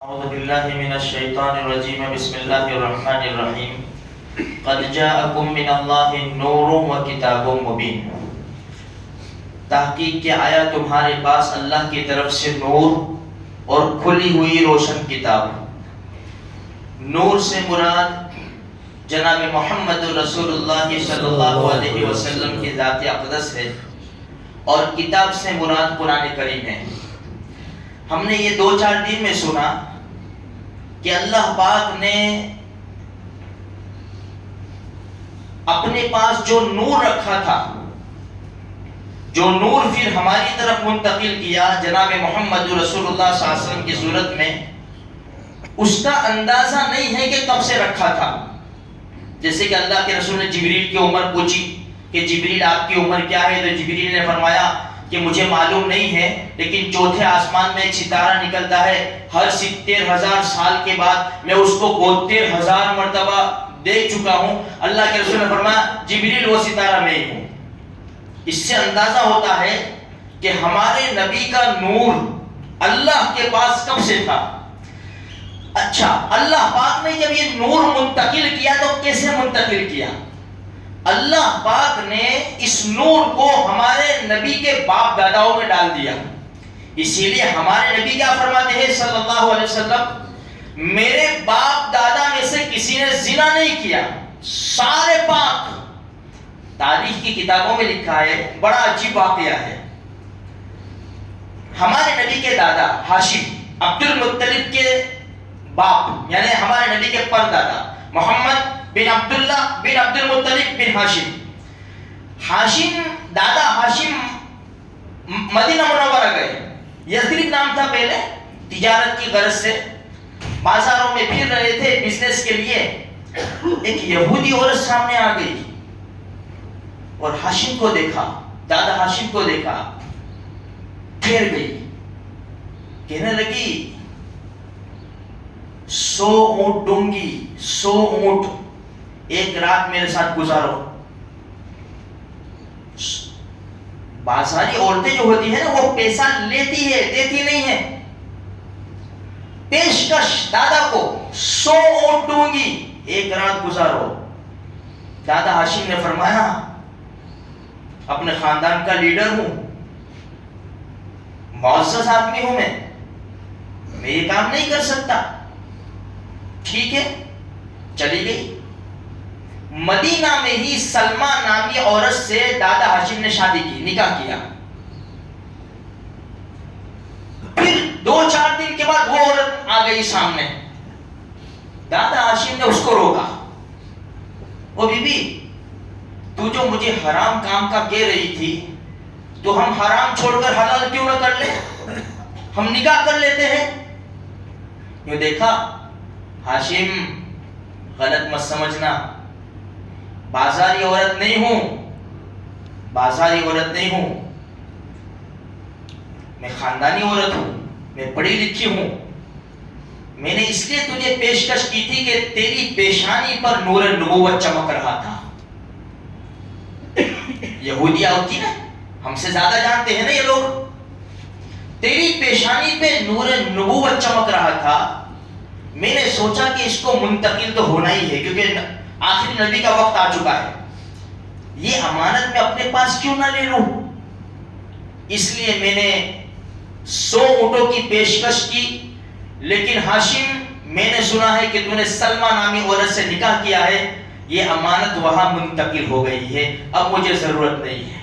اعوذ باللہ من الشیطان الرجیم بسم اللہ الرحمن الرحیم قد جاءکم من اللہ نور و کتاب مبین۔ تحقیق کہ آیا تمہارے پاس اللہ کی طرف سے نور اور کھلی ہوئی روشن کتاب۔ نور سے مراد جناب محمد رسول اللہ صلی اللہ علیہ وسلم کی ذات اقدس ہے، اور کتاب سے مراد قرآن کریم ہے۔ ہم نے یہ 2-4 دن میں سنا کہ اللہ پاک نے اپنے پاس جو نور رکھا تھا، جو نور پھر ہماری طرف منتقل کیا جناب محمد رسول اللہ صلی اللہ علیہ وسلم کی صورت میں، اس کا اندازہ نہیں ہے کہ کب سے رکھا تھا۔ جیسے کہ اللہ کے رسول نے جبریل کی عمر پوچھی کہ جبریل آپ کی عمر کیا ہے، تو جبریل نے فرمایا کہ مجھے معلوم نہیں ہے، لیکن چوتھے آسمان میں ایک ستارہ نکلتا ہے، ہر 70,000 سال کے بعد میں اس کو 72,000 مرتبہ دیکھ چکا ہوں۔ اللہ کے رسول نے فرمایا جبریل وہ ستارہ میں ہی ہوں۔ اس سے اندازہ ہوتا ہے کہ ہمارے نبی کا نور اللہ کے پاس کب سے تھا۔ اچھا، اللہ پاک نے جب یہ نور منتقل کیا تو کیسے منتقل کیا؟ اللہ پاک نے اس نور کو ہمارے نبی کے باپ داداؤں میں ڈال دیا۔ اسی لیے ہمارے نبی کیا فرماتے ہیں صلی اللہ علیہ وسلم، میرے باپ دادا میں سے کسی نے زنا نہیں کیا، سارے پاک۔ تاریخ کی کتابوں میں لکھا ہے، بڑا عجیب واقعہ ہے۔ ہمارے نبی کے دادا ہاشم عبد المطلب کے باپ، یعنی ہمارے نبی کے پردادا محمد بن عبداللہ بن عبد المطلب بن ہاشم، دادا ہاشم مدینہ منورہ گئے۔ یثرب نام تھا پہلے، تجارت کی غرض سے بازاروں میں پھر رہے تھے بزنس کے لیے۔ ایک یہودی عورت سامنے آ گئی اور ہاشم کو دیکھا، دادا ہاشم کو دیکھا، ٹھہر گئی، کہنے لگی 100 اونٹ دوں گی، 100 اونٹ، ایک رات میرے ساتھ گزارو۔ بازاری عورتیں جو ہوتی ہیں نا، وہ پیسہ لیتی ہے، دیتی نہیں ہے۔ پیشکش دادا کو 100 اونٹ دوں گی، ایک رات گزارو۔ دادا ہاشم نے فرمایا اپنے خاندان کا لیڈر ہوں، معزز آدمی ہوں، میں یہ کام نہیں کر سکتا۔ ٹھیک ہے، چلی گئی۔ مدینہ میں ہی سلمہ نامی عورت سے دادا ہاشم نے شادی کی، نکاح کیا۔ پھر 2-4 دن کے بعد وہ عورت آ گئی سامنے۔ دادا ہاشم نے اس کو روکا، او بی بی، تو جو مجھے حرام کام کا کہہ رہی تھی، تو ہم حرام چھوڑ کر حلال کیوں نہ کر لیں؟ ہم نکاح کر لیتے ہیں۔ یہ دیکھا، ہاشم غلط مت سمجھنا، بازاری عورت نہیں ہوں، بازاری عورت نہیں ہوں، میں خاندانی عورت ہوں، میں پڑھی لکھی ہوں۔ میں نے اس لیے تجھے پیشکش کی تھی کہ تیری پیشانی پر نور نبوت چمک رہا تھا۔ یہودیہ ہوتی نا، ہم سے زیادہ جانتے ہیں نا یہ لوگ۔ تیری پیشانی پہ نور نبوت چمک رہا تھا، میں نے سوچا کہ اس کو منتقل تو ہونا ہی ہے، کیونکہ آخری نبی کا وقت آ چکا ہے، یہ امانت میں اپنے پاس کیوں نہ لے لوں۔ اس لیے میں نے 100 اونٹوں کی پیشکش کی، لیکن ہاشم میں نے سنا ہے کہ تو نے سلمہ نامی عورت سے نکاح کیا ہے، یہ امانت وہاں منتقل ہو گئی ہے، اب مجھے ضرورت نہیں ہے۔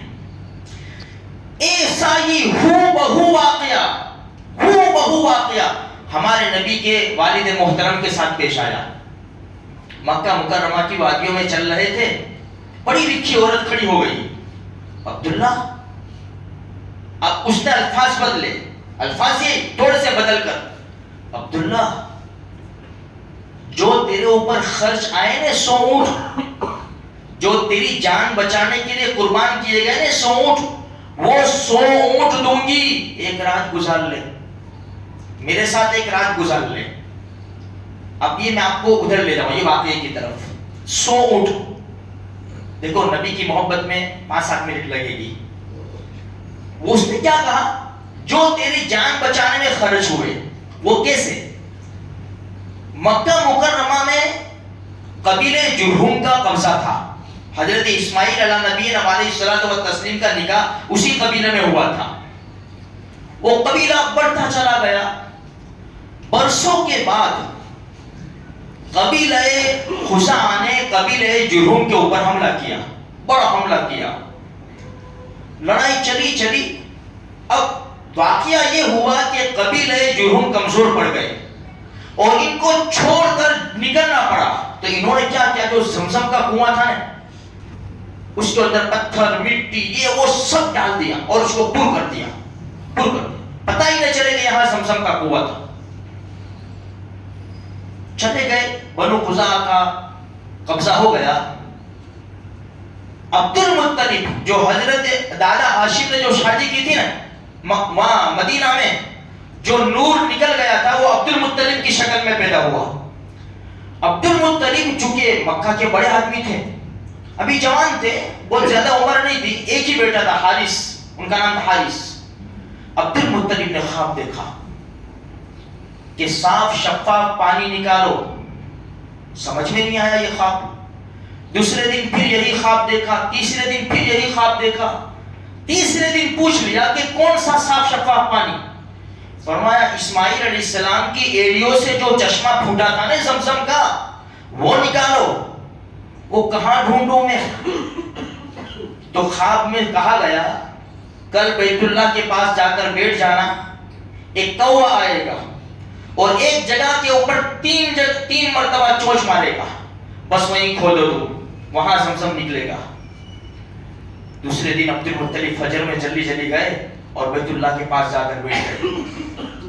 ایسا ہی ہو بہو واقعہ ہمارے نبی کے والد محترم کے ساتھ پیش آیا۔ مکہ مکرمہ کی وادیوں میں چل رہے تھے، بڑی لکھی عورت کھڑی ہو گئی، عبداللہ۔ اب اس نے الفاظ بدلے، الفاظ یہ تھوڑے سے بدل کر، عبداللہ جو تیرے اوپر خرچ آئے نا 100 اونٹ، جو تیری جان بچانے کے لیے قربان کیے گئے نا 100 اونٹ، وہ 100 اونٹ دوں گی، ایک رات گزار لے، میرے ساتھ ایک رات گزار لے۔ اب یہ میں آپ کو ادھر لے جاؤں، یہ واقعے کی طرف۔ 100 اونٹ، دیکھو نبی کی محبت میں 5-7 منٹ لگے گی۔ وہ اس نے کیا کہا؟ جو تیری جان بچانے میں خرچ ہوئے، وہ کیسے؟ مکہ مکرمہ میں قبیلے جرہم کا قبضہ تھا. حضرت اسماعیل علیہ نبی علیہ الصلوۃ والتسلیم کا نکاح اسی قبیلے میں ہوا تھا. وہ قبیلہ بڑھتا چلا گیا. برسوں کے بعد قبیلہ خزاعہ نے قبیلہ جرہم کے اوپر حملہ کیا, بڑا حملہ کیا. لڑائی چلی. اب واقعہ یہ ہوا کہ قبیلہ جرہم کمزور پڑ گئے اور ان کو چھوڑ کر نکلنا پڑا. تو انہوں نے کیا کیا, جو زمزم کا کنواں تھا نا, اس کے اندر پتھر مٹی یہ وہ سب ڈال دیا اور اس کو پر کر دیا. پتہ ہی نہ چلے کہ یہاں زمزم کا کنواں تھا. چلے گئے, بنو خزاعہ کا قبضہ ہو گیا. عبد المطلب جو حضرت دادا ہاشم نے جو شادی کی تھی نا وہاں مدینہ میں, جو نور نکل گیا تھا وہ عبد المطلب کی شکل میں پیدا ہوا. عبد المطلب چونکہ مکہ کے بڑے آدمی تھے, ابھی جوان تھے, بہت زیادہ عمر نہیں تھی, ایک ہی بیٹا تھا حارث, ان کا نام تھا حارث. عبد المطلب نے خواب دیکھا کہ صاف شفاف پانی نکالو. سمجھ میں نہیں آیا یہ خواب. دوسرے دن پھر یہی خواب دیکھا, تیسرے دن پھر یہی خواب دیکھا. تیسرے دن پوچھ لیا کہ کون سا صاف شفاف پانی. فرمایا اسماعیل علیہ السلام کی ایڑیوں سے جو چشمہ پھوٹا تھا نا زمزم کا, وہ نکالو. وہ کہاں ڈھونڈوں میں؟ تو خواب میں کہا گیا کل بیت اللہ کے پاس جا کر بیٹھ جانا, ایک کوہ آئے گا اور ایک جگہ کے اوپر تین مرتبہ چونچ مارے گا, بس وہیں کھودو تو وہاں زمزم نکلے گا. دوسرے دن عبد المطلب فجر میں جلدی گئے اور بیت اللہ کے پاس جا کر بیٹھ گئے.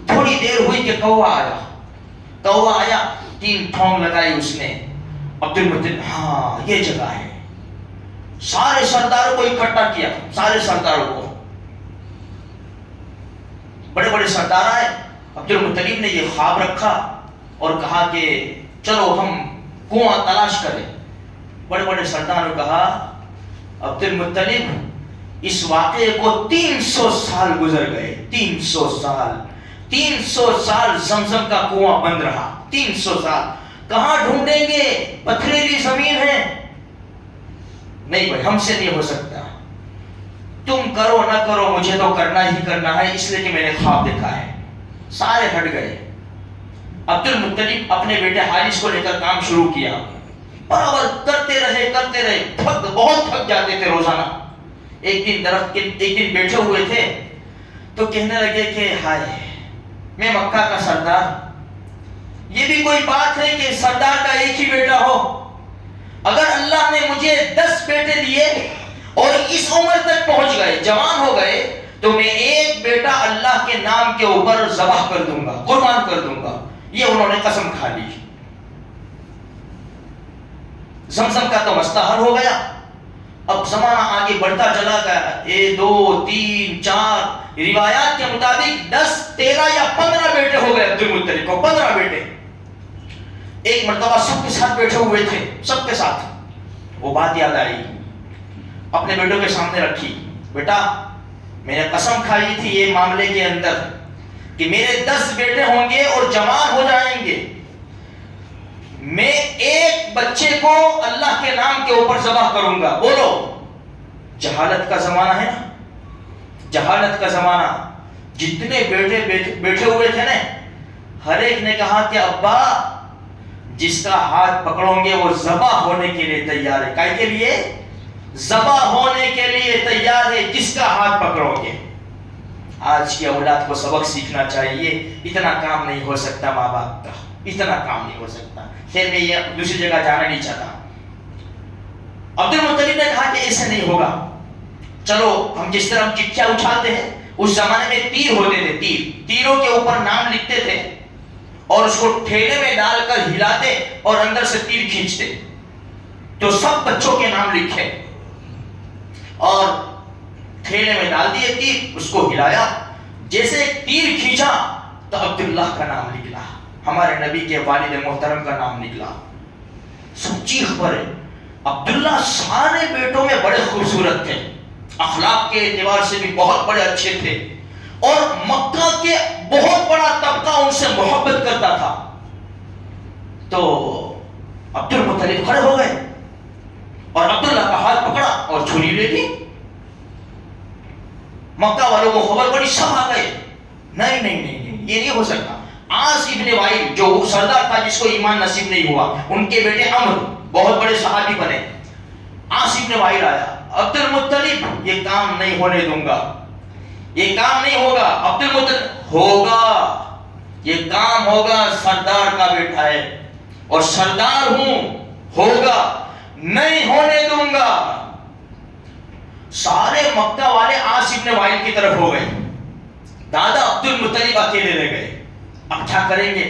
تھوڑی دیر ہوئی کہ کوہ آیا, 3 ٹھونگ لگائی اس نے. عبد المطلب ہاں یہ جگہ ہے. سارے سرداروں کو اکٹھا کیا, سارے سرداروں کو, بڑے بڑے سردار آئے. عبد المطلب نے یہ خواب رکھا اور کہا کہ چلو ہم کنواں تلاش کریں. بڑے بڑے سرداروں نے کہا عبد المطلب اس واقعے کو 300 سال گزر گئے. 300 سال زمزم کا کنواں بند رہا. 300 سال کہاں ڈھونڈیں گے, پتھریلی زمین ہے. نہیں بھائی ہم سے نہیں ہو سکتا, تم کرو نہ کرو مجھے تو کرنا ہی کرنا ہے, اس لیے کہ میں نے خواب دیکھا ہے. سارے ہٹ گئے. عبد المطلب اپنے بیٹے حارث کو لے کر کام شروع کیا. برابر کرتے رہے, بہت تھک جاتے تھے روزانہ. ایک دن بیٹھے ہوئے تھے تو کہنے لگے کہ ہائے میں مکہ کا سردار, یہ بھی کوئی بات ہے کہ سردار کا ایک ہی بیٹا ہو. اگر اللہ نے مجھے 10 بیٹے دیے اور اس عمر تک پہنچ گئے, جوان ہو گئے, تو میں ایک بیٹا اللہ کے نام کے اوپر ذبح کر دوں گا, قربان کر دوں گا. یہ انہوں نے قسم کھا لی. زمزم کا تو مسئلہ حل ہو گیا. اب زمانہ آگے بڑھتا چلا گیا. 1 2 3 4 روایات کے مطابق 10 13 یا 15 بیٹے ہو گئے عبد المطلب کو. 15 بیٹے. ایک مرتبہ سب کے ساتھ بیٹھے ہوئے تھے, سب کے ساتھ. وہ بات یاد آئی, اپنے بیٹوں کے سامنے رکھی. بیٹا میں نے قسم کھائی تھی یہ معاملے کے اندر کہ میرے 10 بیٹے ہوں گے اور جوان ہو جائیں گے, میں ایک بچے کو اللہ کے نام کے اوپر ذبح کروں گا. بولو, جہالت کا زمانہ ہے نا, جہالت کا زمانہ. جتنے بیٹے بیٹھے ہوئے تھے نا, ہر ایک نے کہا کہ ابا جس کا ہاتھ پکڑوں گے وہ ذبح ہونے کے لیے تیار ہے. کائے کے لیے؟ ذبح ہونے کے لیے تیار ہے جس کا ہاتھ پکڑو گے. آج کی اولاد کو سبق سیکھنا چاہیے. اتنا کام نہیں ہو سکتا ماں باپ کا, اتنا کام نہیں ہو سکتا. پھر میں یہ دوسری جگہ جانا نہیں چاہتا. عبد المطلب نے کہا کہ ایسے نہیں ہوگا, چلو ہم جس طرح ہم چٹیاں اچھالتے ہیں, اس زمانے میں تیر ہوتے تھے, تیروں کے اوپر نام لکھتے تھے اور اس کو ٹھیلے میں ڈال کر ہلاتے اور اندر سے تیر کھینچتے. تو سب بچوں کے نام لکھے اور ٹھیلے میں ڈال دیے تیر, اس کو ہلایا. جیسے تیر کھینچا تو عبداللہ کا نام نکلا, ہمارے نبی کے والد محترم کا نام نکلا. سب چیخ پڑے. عبداللہ سارے بیٹوں میں بڑے خوبصورت تھے, اخلاق کے اعتبار سے بھی بہت بڑے اچھے تھے, اور مکہ کے بہت بڑا طبقہ ان سے محبت کرتا تھا. مطلب کھڑے ہو گئے اور عبداللہ کا ہاتھ پکڑا اور چھری لے لی. مکہ والوں کو خبر پڑی, سب آ گئے. نہیں نہیں نہیں نہیں, یہ نہیں ہو سکتا. عاص ابن وائل جو سردار تھا جس کو ایمان نصیب نہیں ہوا, ان کے بیٹے عمرو بہت بڑے صحابی بنے. عاص ابن وائل آیا, عبد المطلب یہ کام نہیں ہونے دوں گا, یہ کام نہیں ہوگا. عبد المطلب ہوگا, یہ کام ہوگا, سردار کا بیٹا ہے اور سردار ہوں, ہوگا, نہیں ہونے دوں گا. سارے مکہ والے عاص ابن وائل کی طرف ہو گئے. دادا عبد المطلب اکیلے رہ گئے. اب کیا کریں گے؟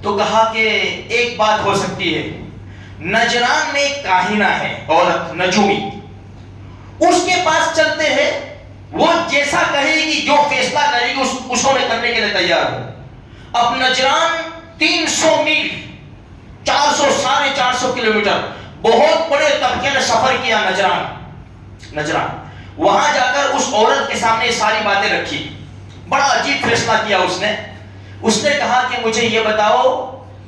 تو کہا کہ ایک بات ہو سکتی ہے. نجران میں ایک کاہنہ ہے, عورت نجومی, اس کے پاس چلتے ہیں. وہ جیسا کہے گی, جو فیصلہ کرے گی اس کو میں کرنے کے لیے تیار ہوں. اب نجران 300 میل 400-450 کلومیٹر بہت بڑے طبقے نے سفر کیا. نجران وہاں جا کر اس عورت کے سامنے ساری باتیں رکھی. بڑا عجیب فیصلہ کیا اس نے کہا کہ مجھے یہ بتاؤ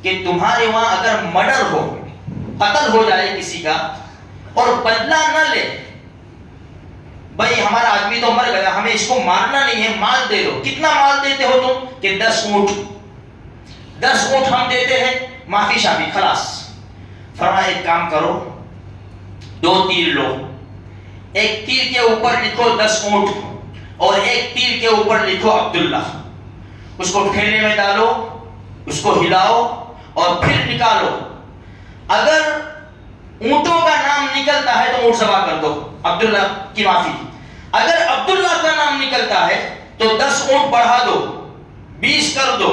کہ تمہارے وہاں اگر مرڈر ہو, قتل ہو جائے کسی کا اور بدلہ نہ لے, بھائی ہمارا آدمی تو مر گیا, ہمیں اس کو مارنا نہیں ہے, مال دے دو. کتنا مال دیتے ہو تم؟ کہ 10 اونٹ. 10 اونٹ ہم دیتے ہیں, معافی شافی, خلاص. فرمایا ایک کام کرو, 2 تیر لو, ایک تیر کے اوپر لکھو 10 اونٹ اور ایک تیر کے اوپر لکھو عبداللہ. اس کو ٹھیلے میں ڈالو, اس کو ہلاؤ اور پھر نکالو. اگر اونٹوں کا نام نکلتا ہے تو اونٹ ذبح کر دو, عبداللہ کی معافی. اگر عبداللہ کا نام نکلتا ہے تو 10 اونٹ بڑھا دو, 20 کر دو,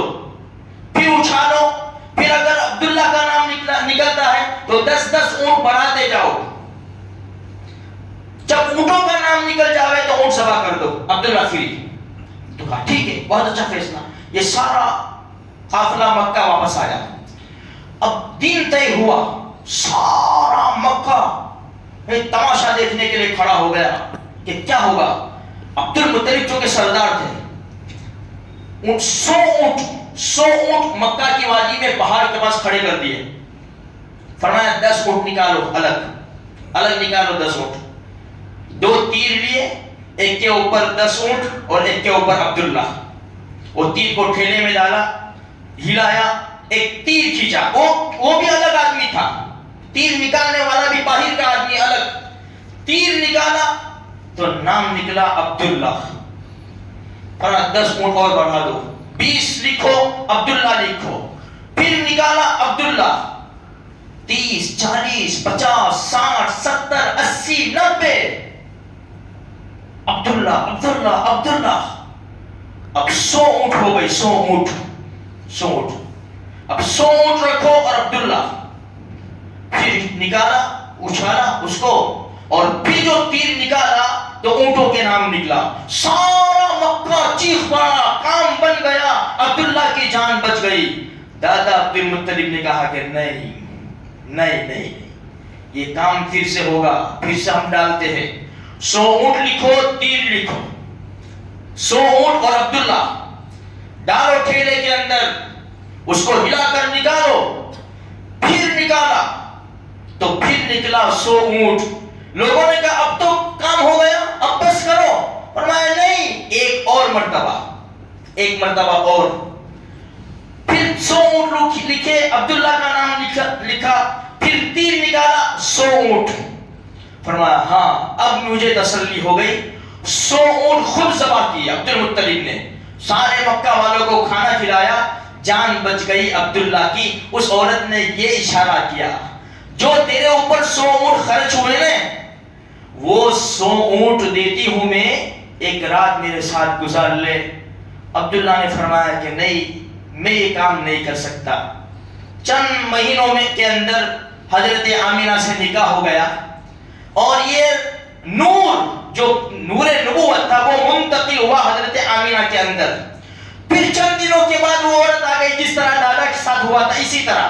پھر اچھالو. پھر اگر عبداللہ کا نام نکلتا ہے تو 10 اونٹ بڑھاتے جاؤ. جب اونٹوں کا نام نکل جاوے تو اونٹ ذبح کر دو, عبداللہ فری. تو کہا ٹھیک ہے, بہت اچھا فیصلہ. یہ سارا قافلہ مکہ واپس آیا. اب دن طے ہوا, سارا مکہ تماشا دیکھنے کے لیے کھڑا ہو گیا کہ کیا ہوگا. عبد المطلب جو کہ سردار تھے, 100 اونٹ مکہ کی وادی میں پہاڑ کے پاس کھڑے کر دیے. فرمایا 10 اونٹ نکالو, الگ نکالو 10 اونٹ. 2 تیر لیے, ایک کے اوپر 10 اونٹ اور ایک کے اوپر عبداللہ. وہ تیر کو ٹھیلے میں ڈالا, ہلایا, ایک تیر کھینچا. وہ بھی الگ آدمی تھا, تیر نکالنے والا بھی باہر کا آدمی الگ. تیر نکالا تو نام نکلا عبداللہ. 10 اونٹ اور بڑھا دو, 20 لکھو, عبداللہ لکھو. پھر نکالا عبداللہ. 30 40 50 60 70 80 90 عبداللہ. اب 100 اونٹ ہو گئی, 100 اونٹ. اب 100 اونٹ رکھو اور عبداللہ. پھر نکالا, اچھالا اس کو, اور پھر جو تیر نکالا تو اونٹوں کے نام نکلا. سارا مکہ چیخ پڑا, کام بن گیا, عبداللہ کی جان بچ گئی. دادا عبد المطلب نے کہا کہ نہیں, یہ کام پھر سے ہوگا, پھر سے ہم ڈالتے ہیں. 100 اونٹ لکھو, تیر لکھو, 100 اونٹ اور عبداللہ ڈالو ٹھیلے کے اندر, اس کو ہلا کر نکالو. پھر نکالا تو پھر نکلا 100 اونٹ. لوگوں نے کہا اب تو کام ہو گیا, اب بس کرو. فرمایا نہیں, ایک مرتبہ اور. پھر 100 اونٹ لکھے, عبداللہ کا نام لکھا, پھر تیر نکالا, 100 اونٹ. فرمایا ہاں اب مجھے تسلی ہو گئی. 100 اونٹ خود ذبح کیے عبد المطلب نے, سارے مکہ والوں کو کھانا کھلایا, جان بچ گئی عبداللہ کی. اس عورت نے یہ اشارہ کیا, جو تیرے اوپر 100 اونٹ خرچ ہوئے نا, وہ 100 اونٹ دیتی ہوں میں, ایک رات میرے ساتھ گزار لے. عبداللہ نے فرمایا کہ نہیں, میں یہ کام نہیں کر سکتا. چند مہینوں میں کے اندر حضرت آمینہ سے نکاح ہو گیا, اور یہ نور جو نور نبوت تھا وہ منتقل ہوا حضرت آمینہ کے اندر. پھر چند دنوں کے بعد وہ عورت آ گئی, جس طرح دادا کے ساتھ ہوا تھا اسی طرح.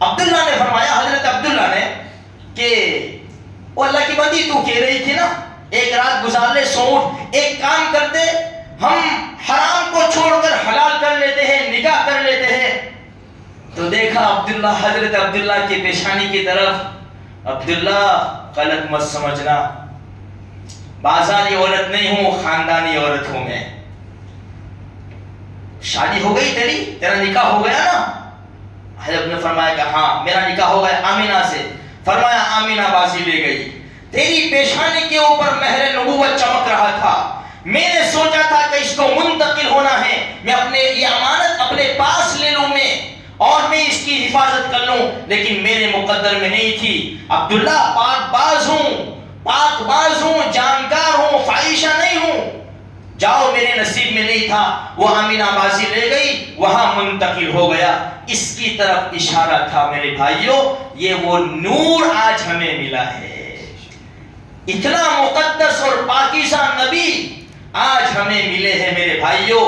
عبداللہ نے فرمایا, حضرت عبداللہ نے, کہ وہ اللہ کی بندی تو کہہ رہی تھی نا ایک رات گزار لے 100 اونٹ, ایک کام کرتے, ہم حرام کو چھوڑ کر حلال کر لیتے ہیں, نکاح کر لیتے ہیں. تو تو دیکھا عبداللہ، حضرت عبداللہ کی پیشانی کی طرف. عبداللہ غلط مت سمجھنا، بازاری عورت نہیں ہوں، خاندانی عورت ہوں میں. شادی ہو گئی تیرا نکاح ہو گیا نا؟ حضرت نے فرمایا کہ ہاں میرا نکاح ہو گیا آمینہ سے. فرمایا آمینہ بازی لے گئی. تیری پیشانی کے اوپر مہر نبوت چمک رہا تھا. میں نے سوچا تھا کہ اس کو منتقل ہونا ہے، میں اپنے یہ امانت اپنے پاس لے لوں میں اور میں اس کی حفاظت کر لوں، لیکن میرے مقدر میں نہیں تھی. عبداللہ پاک باز ہوں، جانکار ہوں، فاحشہ نہیں ہوں. جاؤ، میرے نصیب میں نہیں تھا. وہ آمینہ بازی لے گئی، وہاں منتقل ہو گیا. اس کی طرف اشارہ تھا میرے بھائیوں، یہ وہ نور آج ہمیں ملا ہے. اتنا مقدس اور پاکیزہ نبی آج ہمیں ملے ہیں میرے بھائیوں.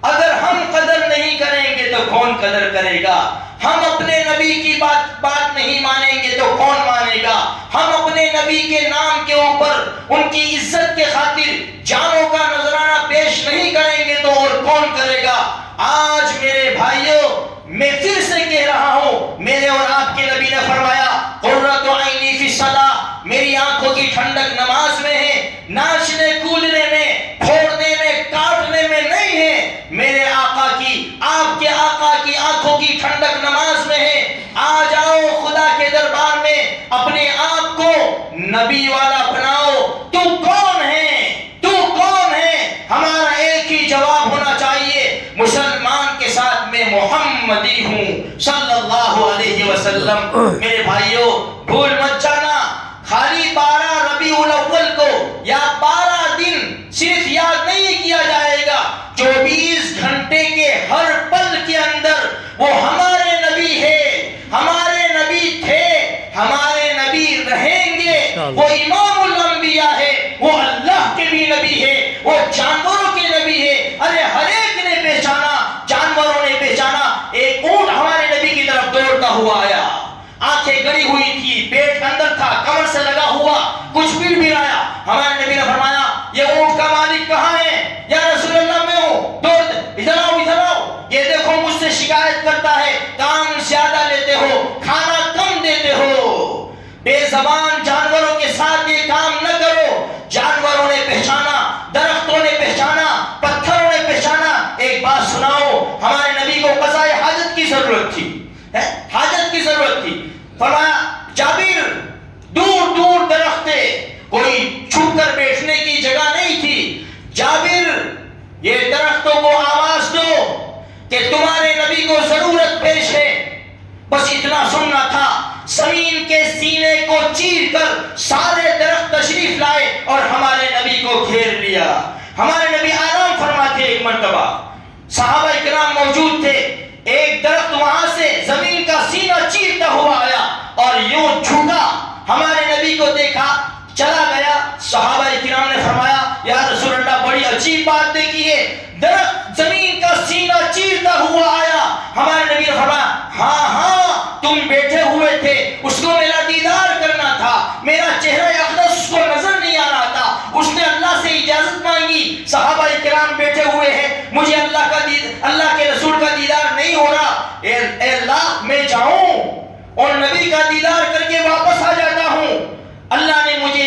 اگر ہم قدر نہیں کریں گے تو کون قدر کرے گا؟ ہم اپنے نبی کی بات نہیں مانیں گے تو کون مانے گا؟ ہم اپنے نبی کے نام کے اوپر ان کی عزت کے خاطر جانوں کا نذرانہ پیش نہیں کریں گے تو اور کون کرے گا؟ آج میرے بھائیوں میں پھر سے کہہ رہا ہوں، میرے اور آپ کے نبی نے فرمایا قرۃ عینی فی الصلاۃ، میری آنکھوں کی ٹھنڈک نماز میں ہے، ناچنے کودنے میں، پھوڑنے میں، کاٹنے میں نہیں ہے. میرے آقا کی، آپ کے آقا کی آنکھوں کی ٹھنڈک نماز میں ہے. آ جاؤ خدا کے دربار میں، اپنے آپ کو نبی والا بناؤ. تو کون ہے؟ تو کون ہے؟ ہمارا ایک ہی جواب ہونا چاہیے، مسلمان کے ساتھ میں محمدی ہوں صلی اللہ علیہ وسلم. میرے بھائیوں بھول مت جانا، خالی 12 ربیع الاول کو یا 12 دن صرف یاد نہیں کیا جائے گا. 24 گھنٹے کے ہر پل کے اندر وہ ہمارے نبی ہے، ہمارے نبی تھے، ہمارے نبی رہیں گے. وہ امام الانبیاء ہے، وہ اللہ کے بھی نبی ہے، وہ جانوروں کے نبی ہے. ارے ہر ایک نے پہچانا، جانوروں نے پہچانا. ایک اونٹ ہمارے نبی کی طرف دوڑتا ہوا آیا، آنکھیں گڑی ہوئی تھی، پیٹ اندر تھا، کمر سے لگا ہوا، کچھ بھی آیا. ہمارے نبی نے فرمایا یہ اونٹ کا مالک کہاں ہے؟ یا رسول اللہ میں ہوں. ادھر آؤ ادھر آؤ. یہ دیکھو مجھ سے شکایت کرتا ہے، کام زیادہ لیتے ہو، کھانا کم دیتے ہو. بے زبان جانوروں کے ساتھ یہ کام نہ کرو. جانوروں نے پہچانا، درختوں نے پہچانا، پتھروں نے پہچانا. ایک بات سناؤ، ہمارے نبی کو قضاء حاجت کی ضرورت تھی، حاجت کی ضرورت تھی. فرمایا جابر، دور دور درخت تھے، کوئی چھپ کر بیٹھنے کی جگہ نہیں تھی. جابر یہ درختوں کو آواز دو کہ تمہارے نبی کو ضرورت پیش ہے. بس اتنا سننا تھا. زمین کے سینے کو چیر کر سارے درخت تشریف لائے اور ہمارے نبی کو گھیر لیا. ہمارے نبی آرام فرماتے. ایک مرتبہ صحابہ کرام موجود تھے، ایک درخت وہاں سے زمین کا سینہ چیرتا ہوا آیا اور یوں جھکا. ہمارے نبی کو دیکھا، چلا گیا. صحابہ کرام نے فرمایا یا رسول اللہ بڑی عجیب بات دیکھی ہے، درخت زمین کا سینہ چیرتا ہوا آیا. ہمارے نبی نے فرمایا ہاں تم بیٹھے ہوئے تھے، اس کو میرا دیدار کرنا تھا، میرا چہرہ اقدس اس کو نظر نہیں آ رہا تھا. اس نے اللہ سے اجازت مانگی. صحابہ کرام بیٹھے ہوئے ہیں، مجھے اللہ کے رسول کا دیدار نہیں ہو رہا. اے اللہ میں جاؤں اور نبی کا دیدار کر کے واپس آ جاتا ہوں. اللہ نے مجھے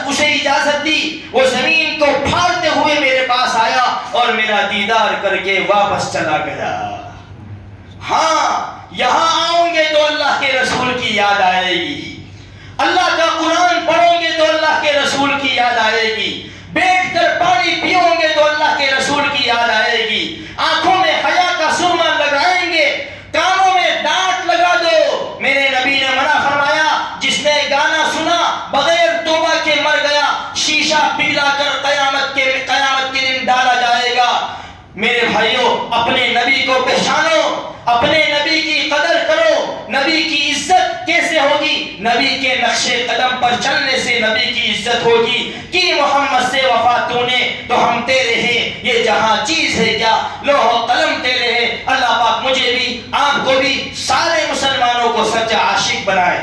اسے اجازت دی. وہ زمین کو پھاڑتے ہوئے میرے پاس آیا اور میرا دیدار کر کے واپس چلا گیا. ہاں یہاں آؤں گے تو اللہ کے رسول کی یاد آئے گی، اللہ کا قرآن پڑھو گے تو اللہ کے رسول کی یاد آئے گی، بیٹھ کر پانی پیو گے تو اللہ کے رسول کی یاد آئے گی. آنکھوں میں حیا کا سرما لگائیں گے، کانوں میں ڈانٹ لگا دو. میرے نبی نے منع فرمایا، جس نے گانا سنا بغیر توبہ کے مر گیا، شیشہ پگھلا کر قیامت کے دن ڈالا جائے گا. میرے بھائیوں اپنے نبی کو پہچانو، اپنے نبی کی قدر کرو. نبی کی عزت کیسے ہوگی؟ نبی کے نقش قدم پر چلنے سے نبی کی عزت ہوگی. کہ محمد سے وفا تو نے تو ہم تیرے ہیں، یہ جہاں چیز ہے کیا لوح و قلم تیرے ہیں. اللہ پاک مجھے بھی، آپ کو بھی، سارے مسلمانوں کو سچا عاشق بنائے.